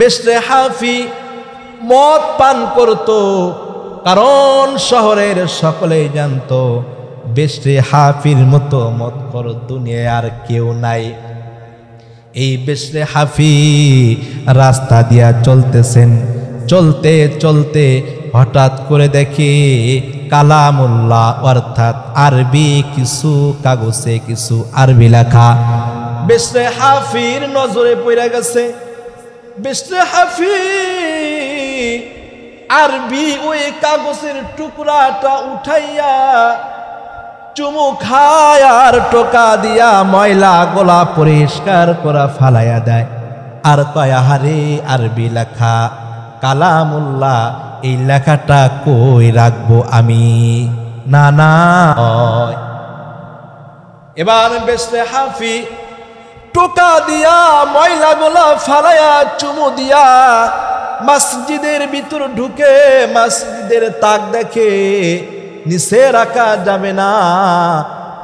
বেশরে হাফি মদ পান করত, কারণ শহরের সকলেই জানতো বেশরে হাফির মতো মদখোর দুনিয়ায় আর কেউ নাই। এই বেশরে হাফি রাস্তা দিয়া চলতেছেন, চলতে চলতে হঠাৎ করে দেখে কালামুল্লাহ অর্থাৎ আরবি কিছু কাগজে কিছু আরবি লেখা। বেশরে হাফির নজরে পড়ে গেছে। বেশরে হাফি আরবি ওই কাগজের টুকরাটা উঠাইয়া চুমু খায় আর টোকা দিয়া ময়লা গোলা পরিষ্কার করা ফালাইয়া দেয়। আর কয়, আহারে আরবি লেখা কালামুল্লাহ, এই লেখাটা কই রাখবো আমি? না না। এবার বেশরে হাফি টোকা দিয়া ময়লা গোলা ফালাইয়া চুমু দিয়া মসজিদের ভিতর ঢুকে মসজিদের তাক দেখে নিচে রাখা যাবে না,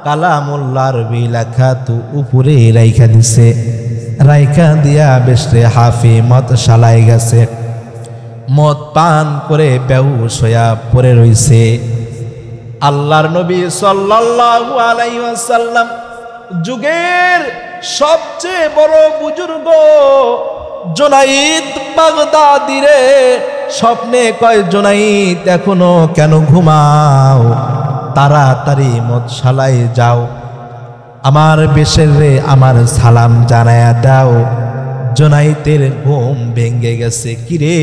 কালামুল্লাহ আরবি লেখা তো উপরে রাইখা দিছে। রাইখা দিয়া বেশরে হাফি মদ শালায় গেছে, মদ পান করে বেহুশ হইয়া পড়ে রইছে। আল্লাহর নবী সাল্লাল্লাহু আলাইহি ওয়াসাল্লাম যুগের সবচেয়ে বড় বুজুর্গ জুনাইদ বাগদাদি রে স্বপ্নে কয়, জুনাইদ এখনো কেন ঘুমাও? তাড়াতাড়ি মদশালায় যাও, আমার বেশের রে আমার সালাম জানায়া দাও। জুনাইদের ঘুম ভেঙে গেছে। কিরে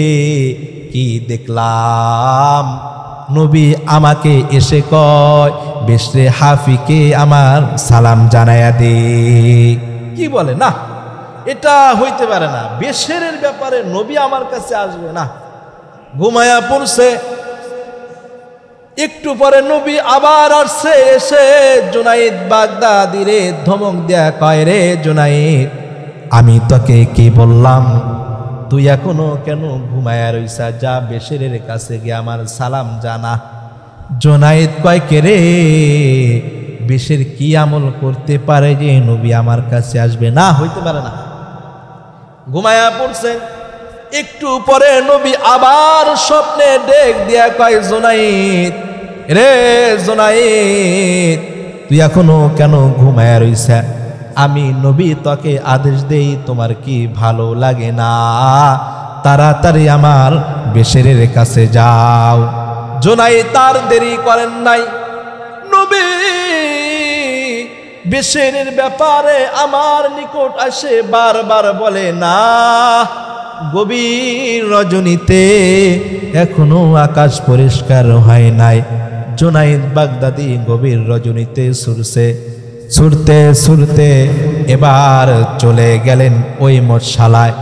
কি দেখলাম? নবী আমাকে এসে কয় বেশরে হাফিকে আমার সালাম জানায়া দে। কি বলে? না, এটা হইতে পারে না, বেশের ব্যাপারে নবী আমার কাছে আসবে না। ঘুমায়া পড়ছে। একটু পরে নবী আবার আসছে, এসে জুনাইদ বাগদাদি রে ধমক দেয়া কয়, রে জুনাইদ, আমি তোকে কি বললাম? তুই এখনো কেন ঘুমায়া রইছা? যা বেশেরের কাছে গিয়ে আমার সালাম জানা। জুনাইদ কয়, কে রে, বেশের কি আমল করতে পারে যে নবী আমার কাছে আসবে? না, হইতে পারে না। ঘুমায়া পড়ছেন। একটু পরে নবী আবার স্বপ্নে ডেক দিয়া কয়, জুনাইদ রে জুনাইদ, তুই এখনো কেন ঘুমায়া রইছা? আমি নবী তোকে আদেশ দেই, তোমার কি ভালো লাগে না? তাড়াতাড়ি আমার বেশেরের কাছে যাও। জুনাইদ তার দেরি করেন নাই। নবী বেশেরের ব্যাপারে আমার নিকট আসে বারবার বলে, না, গভীর রজনীতে এখনো আকাশ পরিষ্কার হয় নাই। জুনাইদ বাগদাদি গভীর রজনীতে ছুটতে ছুটতে এবার চলে গেলেন ওই মশালায়।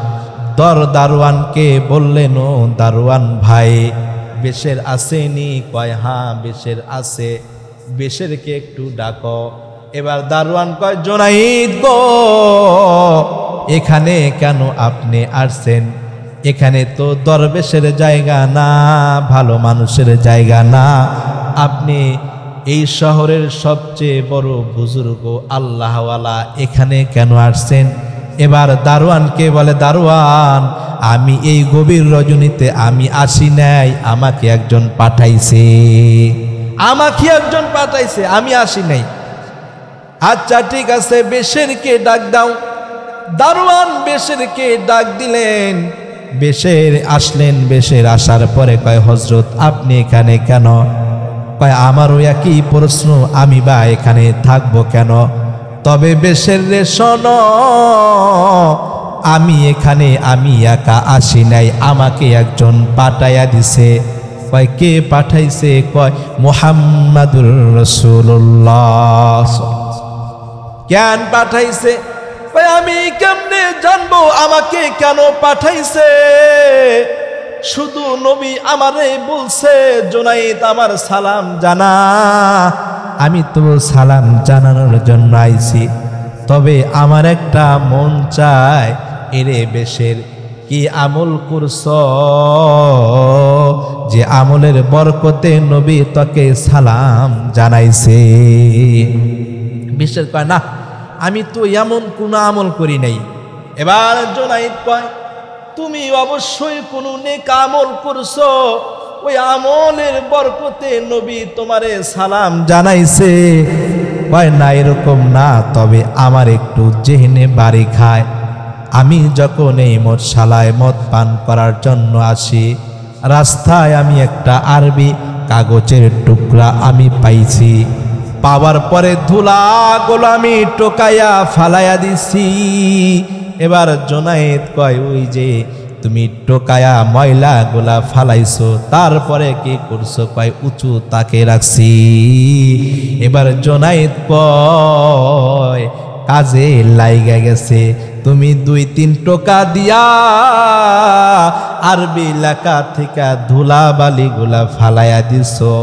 দারোয়ানকে বললেন, ও দারোয়ান ভাই, বেশের আসেনি? কয়, হ্যাঁ বেশের আছে, বেশেরকে একটু ডাকো। এবার দারোয়ান কয়, জুনাইদ গো, এখানে কেন আপনি আসছেন? এখানে তো দরবেশের জায়গা না, ভালো মানুষের জায়গা না। আপনি এই শহরের সবচেয়ে বড় বুজুর্গ আল্লাহওয়ালা, এখানে কেন আসছেন? এবার দারোয়ানকে বলে, দারোয়ান, আমি এই গভীর রজনীতে আমি আসি নাই, আমাকে একজন পাঠাইছে, আমি আসি নাই। আচ্ছা ঠিক আছে, বেশেরকে ডাক দাও। দারোয়ান বেশেরকে ডাক দিলেন। বেশের আসলেন। বেশের আসার পরে কয়, হযরত আপনি এখানে কেন? কয়, আমারও একই প্রশ্ন, আমি বা এখানে থাকবো কেন? তবে বেশের রে শোনো, আমি এখানে আমি একা আসি নাই, আমাকে একজন পাঠাইয়া দিছে। কয়, কে পাঠাইছে? কয়, মুহাম্মাদুর রাসূলুল্লাহ। কেন পাঠাইছে? কয়, আমি কেমনে জানবো আমাকে কেন পাঠাইছে? শুধু নবী আমারে বলছে, জুনাইদ আমার সালাম জানা। আমি তো সালাম জানানোর জন্য আইছি, তবে আমার একটা মন চায়, এরে বেশের কি আমল করছ যে আমলের বরকতে নবী তোকে সালাম জানাইছে? বেশের কয়, না, আমি তো এমন কোনো আমল করি নাই। এবার জুনাইদ কয়, তুমি অবশ্যই কোনো নেক আমল করছো, ওই আমলের বরকতে নবী তোমারে সালাম জানাইছে। কয় না এরকম না, তবে আমার একটু জেহেনে বাড়ি খায়। আমি যখন এই মদশালায় মদ পান করার জন্য আসি, রাস্তায় আমি একটা আরবি কাগজের টুকরা আমি পাইছি। পাওয়ার পরে ধুলাগুলো আমি টোকাইয়া ফালাইয়া দিছি। এবার জোনায়েদ কয়, ওই যে তুমি টোকায়া ময়লা গোলা ফালাইছো, তারপরে কি করছো? কয় উঁচু তাকে রাখছি। এবার জোনায়েদ কয়, কাজে লাইগা গেছে। তুমি 2-3 টোকা দিয়া আরবি লেখা থেকে ধুলা বালি গুলা ফালাইয়া দিছো,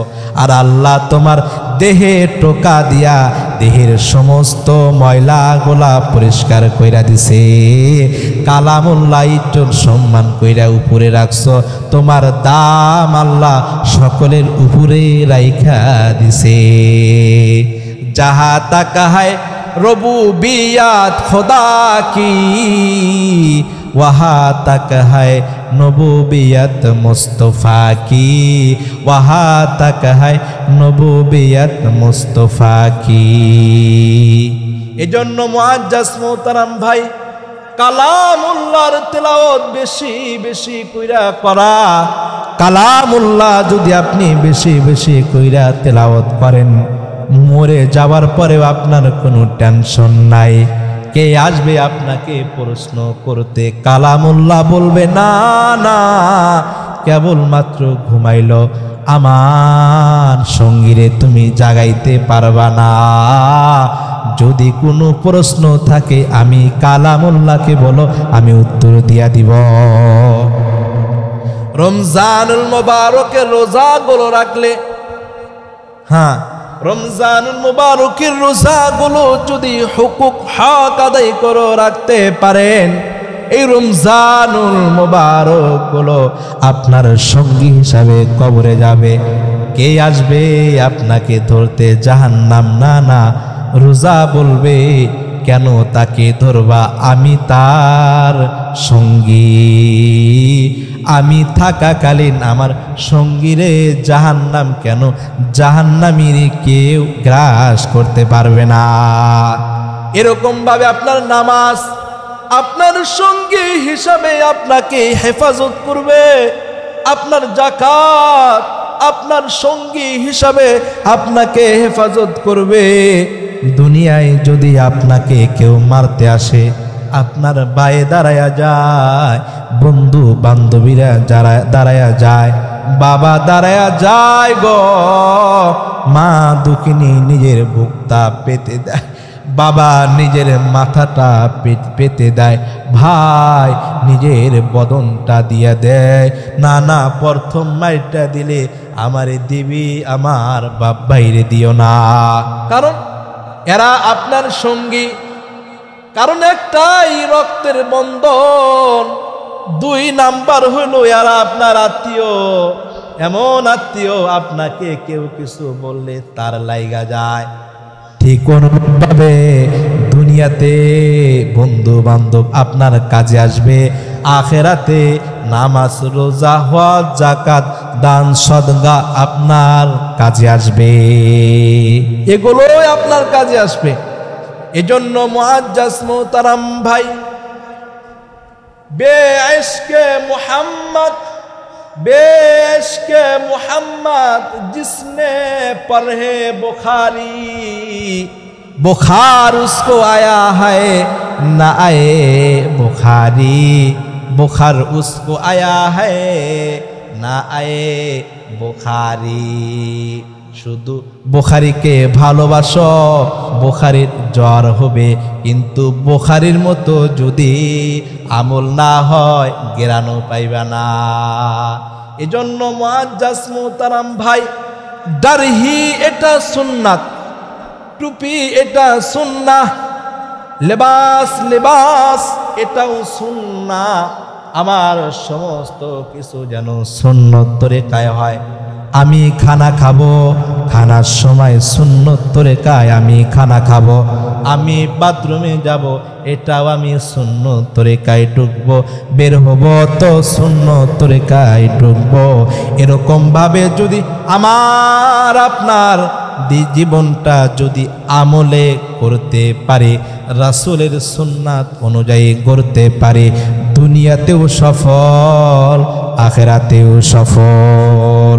আর আল্লাহ তোমার দেহে টোকা দিয়া দেহের সমস্ত ময়লা গোলা পরিষ্কার কইরা দিছে। কালামুল্লাহ ইজ্জত সম্মান কইরা উপরে রাখছো, তোমার দাম আল্লাহ সকলের উপরে রাইখা দিছে। যাহা তাকা হায় রবুবিয়াত খোদা কি, वहाँ तक है नबूबियत मुस्तफ़ा की, वहाँ तक है नबूबियत मुस्तफ़ा की। एजন্য মুআজ্জাজ মোহতারাম ভাই, কালামুল্লাহর তেলাওয়াত বেশি বেশি কইরা করা। কালামুল্লাহ যদি আপনি বেশি বেশি কইরা তেলাওয়াত করেন, মরে যাওয়ার পরেও আপনার কোনো টেনশন নাই। কে আসবে আপনাকে প্রশ্ন করতে? কালামুল্লাহ বলবে না না, কেবলমাত্র ঘুমাইল আমার সঙ্গীরে তুমি জাগাইতে পারবা না। যদি কোনো প্রশ্ন থাকে আমি কালামুল্লাহকে বলো, আমি উত্তর দিয়া দিব। রমজানুল মুবারকের রোজাগুলো রাখলে, হ্যাঁ রমজানুল মুবারকের রোজাগুলো যদি হুকুক হক আদায় করে রাখতে পারেন, এই রমজানুল মুবারক গুলো আপনার সঙ্গী হিসাবে কবরে যাবে। কে আসবে আপনাকে ধরতে? জাহান্নাম। না না, রোজা বলবে কেন তাকে ধরবা? আমি তার সঙ্গী, আমি থাকাকালীন আমার সঙ্গীরে জাহান্নাম কেন? জাহান্নামীরে কেউ গ্রাস করতে পারবে না। এরকম ভাবে আপনার নামাজ আপনার সঙ্গী হিসাবে আপনাকে হেফাজত করবে, আপনার যাকাত আপনার সঙ্গী হিসাবে আপনাকে হেফাজত করবে। দুনিয়ায় যদি আপনাকে কেউ মারতে আসে, আপনার বায়ে দাঁড়ায়া যায়, বন্ধু বান্ধবীরা যারা দাঁড়ায়া যায়, বাবা দাঁড়ায়া যায় গো, মা দুঃখিনী নিজের বুকটা পেতে দেয়, বাবা নিজের মাথাটা পেতে দেয়, ভাই নিজের বদনটা দিয়ে দেয়। না না, প্রথম মাইরটা দিলে আমারে দিবি, আমার বাপ ভাইরে দিও না। কারণ এরা আপনার সঙ্গী, কারণ একটাই রক্তের বন্ধন। 2 নাম্বার হইল এরা আপনার আত্মীয়, এমন আত্মীয় আপনাকে কেউ কিছু বললে তার লাইগা যায়। ঠিক অনুরূপভাবে দুনিয়াতে বন্ধু বান্ধব আপনার কাজে আসবে, আখেরাতে নামাজ রোজা হজ যাকাত দান সদকা আপনার কাজে আসবে, এগুলোই আপনার কাজে আসবে। এজন্য মুআজ্জাজ মোহতারাম ভাই, বেঈশকে মুহাম্মদ, बेइश्क़े मोहम्मद जिसने पढ़े बुखारी, बुखार उसको आया है न आए बुखारी, बुखार उसको आया है न आए बुखारी। শুধু বুখারীকে ভালোবাসো, বুখারীর জ্বর হবে, কিন্তু বুখারীর মতো যদি আমল না হয় গেরানো পাইবা না। এজন্য মুআজ্জাজ মোহতারাম ভাই, দারহি এটা সুন্নাত, টুপি এটা সুন্নাহ, লেবাস লেবাস এটাও সুন্নাহ। আমার সমস্ত কিছু যেন সুন্নত তরিকায় হয়। আমি খানা খাবো, খানার সময় সুন্নত তরিকায় আমি খানা খাবো। আমি বাথরুমে যাব, এটাও আমি সুন্নত তরিকায় ঢুকবো, বের হব তো সুন্নত তরিকায় ঢুকবো। এরকম ভাবে যদি আমার আপনার জীবনটা যদি আমলে করতে পারে, রাসূলের সুন্নাত অনুযায়ী করতে পারে, দুনিয়াতেও সফল, আখিরাতেও সফল।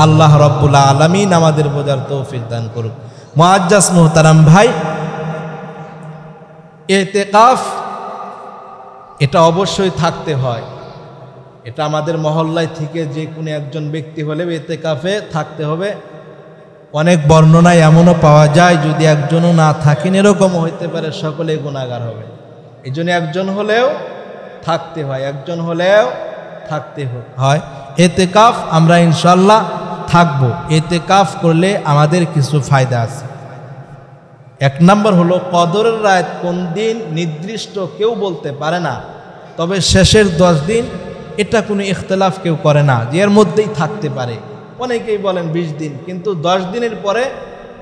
আল্লাহ রাব্বুল আলামিন আমাদের বোঝার তৌফিক দান করুন। মুআজ্জাজ মুহতারাম ভাই, ইতিকাফ এটা অবশ্যই থাকতে হয়। এটা আমাদের মহল্লায় থেকে যে কোনো একজন ব্যক্তি হলে ইতিকাফে থাকতে হবে। অনেক বর্ণনায় এমনও পাওয়া যায় যদি একজনও না থাকেন এরকমও হইতে পারে সকলে গুনাহগার হবে। এই জন্য একজন হলেও থাকতে হয়, একজন হলেও থাকতে হয়। ইতিকাফ আমরা ইনশাআল্লাহ থাকবো। ইতিকাফ করলে আমাদের কিছু ফায়দা আছে। এক নম্বর হলো কদরের রাত কোন দিন নির্দিষ্ট কেউ বলতে পারে না, তবে শেষের 10 দিন এটা কোনো ইখতিলাফ কেউ করে না যে এর মধ্যেই থাকতে পারে। অনেকেই বলেন 20 দিন, কিন্তু 10 দিনের পরে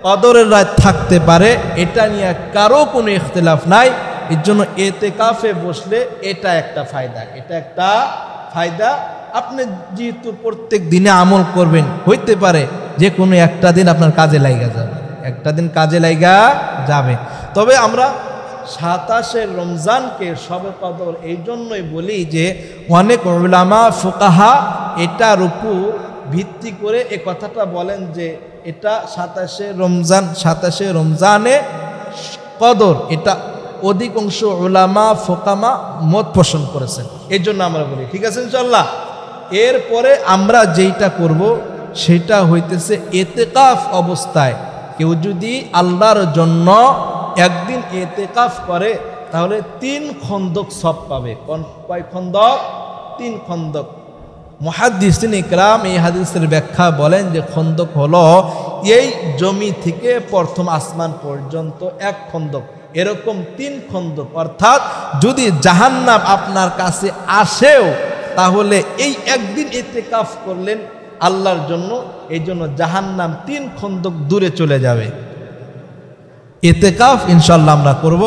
কদরের রাত থাকতে পারে, এটা নিয়ে কারো কোনো ইখতিলাফ নাই। এর জন্য ইতিকাফে বসলে এটা একটা ফায়দা, এটা একটা ফায়দা। আপনি যেহেতু প্রত্যেক দিনে আমল করবেন, হইতে পারে যে কোনো একটা দিন আপনার কাজে লাগা যাবে, একটা দিন কাজে লাগা যাবে। তবে আমরা 27শে রমজানকে শবে কদর এই জন্যই বলি যে অনেক উলামা ফুকাহা এটার উপর ভিত্তি করে এ কথাটা বলেন যে এটা 27শে রমজানে কদর, এটা অধিকাংশ উলামা ফুকামা মত পোষণ করেছেন। এই জন্য আমরা বলি, ঠিক আছে ইনশাআল্লাহ। এরপরে আমরা যেইটা করব সেটা হইতেছে ইতিকাফ অবস্থায় কেউ যদি আল্লাহর জন্য একদিন ইতিকাফ করে তাহলে 3 খন্দক সওয়াব পাবে। কয় খন্দক? 3 খন্দক। মুহাদ্দিসিন ইকরাম এই হাদিসের ব্যাখ্যা বলেন যে খন্দক হলো এই জমি থেকে প্রথম আসমান পর্যন্ত 1 খন্দক, এরকম 3 খন্দক। অর্থাৎ যদি জাহান্নাম আপনার কাছে আসেও তাহলে এই একদিন ইতিকাফ করলেন আল্লাহর জন্য, এই জন্য জাহান্নাম 3 খন্দক দূরে চলে যাবে। ইতিকাফ ইনশাআল্লাহ আমরা করব।